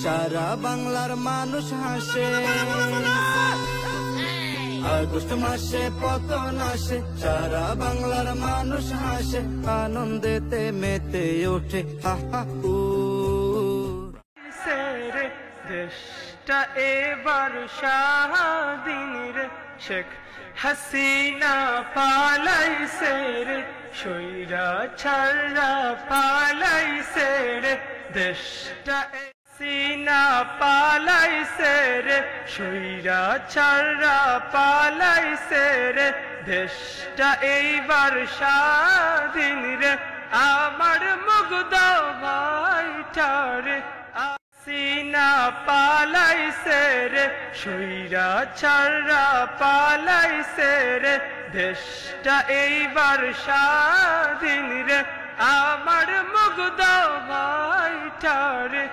সারা বাংলার মানুষ হাসে। আগস্ট মাসে পতন আসে, সারা বাংলার মানুষ হাসে, আনন্দেতে মেতে ওঠে হা হা হু। দেশটা এবার স্বাধীন রে, শেখ হাসিনা পালাইছে রে, স্বৈরাচাররা পালাইছে রে, দেশটা হাসিনা পালাইছে রে, স্বৈরাচাররা পালাইছে রে, দেশটা এইবার স্বাধীন রে, আমার মুগ্ধ ভাইটারে হাসিনা পালাইছে রে, স্বৈরাচাররা পালাইছে রে, দেশটা এইবার স্বাধীন রে, আমার মুগ্ধ ভাইটারে।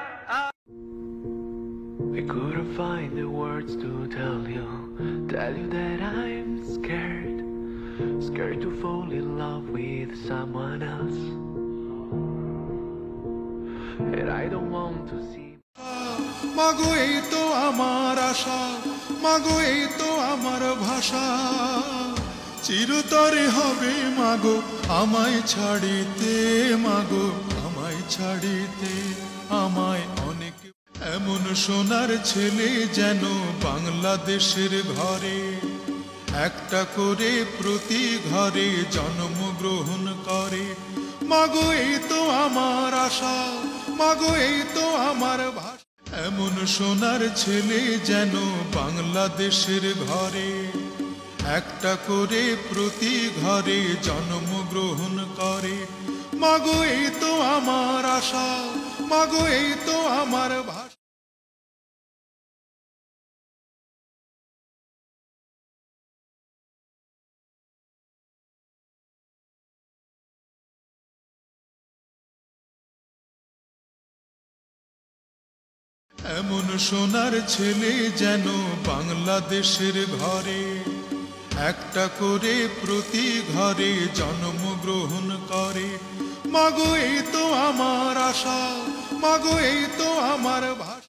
I couldn't find the words to tell you that I'm scared, scared to fall in love with someone else, and I don't want to see. মাগো এই তো আমার আশা, মাগো এই তো আমার ভাষা, চিরতরে হবে মাগো আমায় ছাড়িতে, মাগো আমায় ছাড়িতে, আমায় অনেক এমন সোনার ছেলে যেন বাংলাদেশের ঘরে একটা করে প্রতি ঘরে জন্মগ্রহণ করে। মাগো এই তো আমার আশা, মাগো এই তো আমার ভাষা, এমন সোনার ছেলে যেন বাংলাদেশের ঘরে একটা করে প্রতি ঘরে জন্মগ্রহণ করে। মাগো এই তো আমার আশা, মাগো এই তো আমার ভাষা। এমন সোনার ছেলে যেন বাংলাদেশের ঘরে একটা করে প্রতি ঘরে জন্মগ্রহণ করে। মাগো এই তো আমার আশা, মাগো এই তো আমার ভাষা।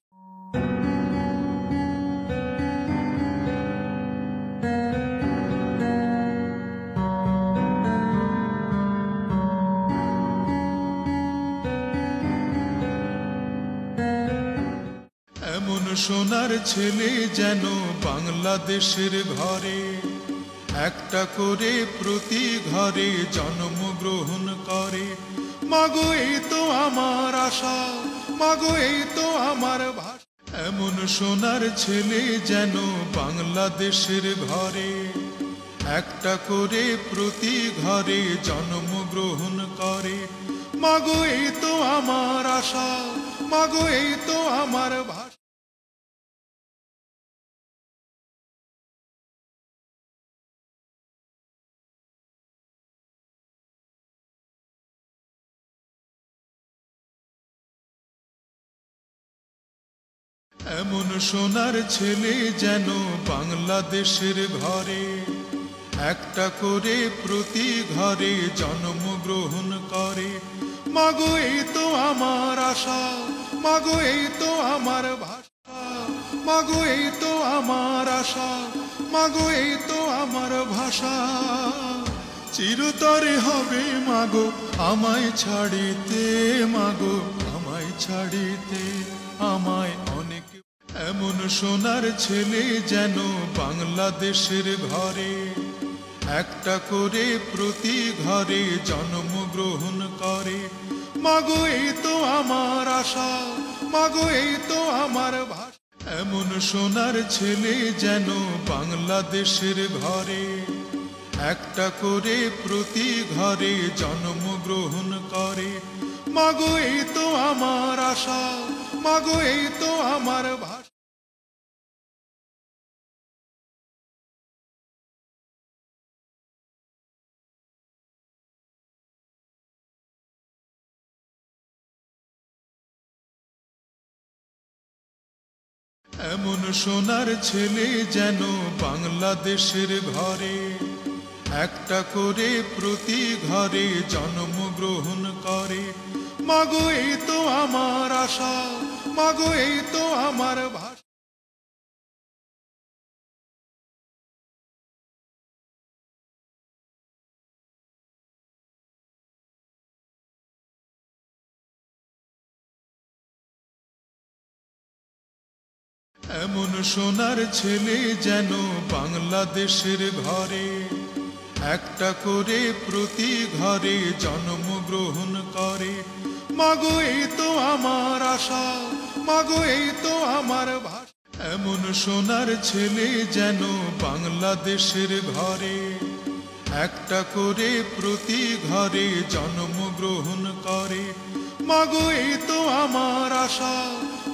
এমন সোনার ছেলে যেন বাংলাদেশের ঘরে একটা করে প্রতি ঘরে জন্মগ্রহণ করে। মাগো এই তো আমার আশা, মাগো এই তো আমার ভাষা। এমন সোনার ছেলে যেন বাংলাদেশের ঘরে একটা করে প্রতি ঘরে জন্মগ্রহণ করে। মাগো এই তো আমার আশা, মাগো এই তো আমার ভাষা। এমন সোনার ছেলে যেন বাংলাদেশের ঘরে একটা করে প্রতি ঘরে জন্মগ্রহণ করে। মাগো এই তো আমার আশা, মাগো এই তো আমার ভাষা, মাগো এই তো আমার আশা, মাগো এই তো আমার ভাষা, চিরতরে হবে মাগো আমায় ছাড়িতে, মাগো আমায় ছাড়িতে, আমায় অনেক এমন সোনার ছেলে যেন বাংলাদেশের ঘরে একটা করে প্রতি ঘরে জন্মগ্রহণ করে। মাগো এই তো আমার আশা, মাগো এই তো আমার ভাষা। এমন সোনার ছেলে যেন বাংলাদেশের ঘরে একটা করে প্রতি ঘরে জন্মগ্রহণ করে। মাগো এই তো আমার আশা, মাগো এই তো আমার ভাষা। এমন সোনার ছেলে যেন বাংলাদেশের ঘরে একটা করে প্রতি ঘরে জন্মগ্রহণ করে। মাগো এই তো আমার আশা, মাগো এই তো আমার ভাষা। এমন সোনার ছেলে যেন বাংলাদেশের ঘরে একটা করে প্রতি ঘরে জন্মগ্রহণ করে। মাগো এই তো আমার আশা, মাগো এই তো আমার ভাষা। এমন সোনার ছেলে যেন বাংলাদেশের ঘরে একটা করে প্রতি ঘরে জন্মগ্রহণ করে। মাগো এই তো আমার আশা,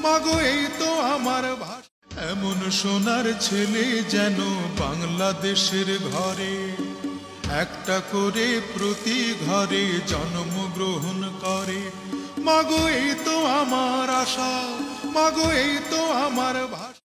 মাগো এই তো আমার ভাষা। এমন সোনার ছেলে যেন বাংলাদেশের ঘরে একটা করে প্রতি ঘরে জন্মগ্রহণ করে। মাগো এই তো আমার আশা, মাগো এই তো আমার ভাষা।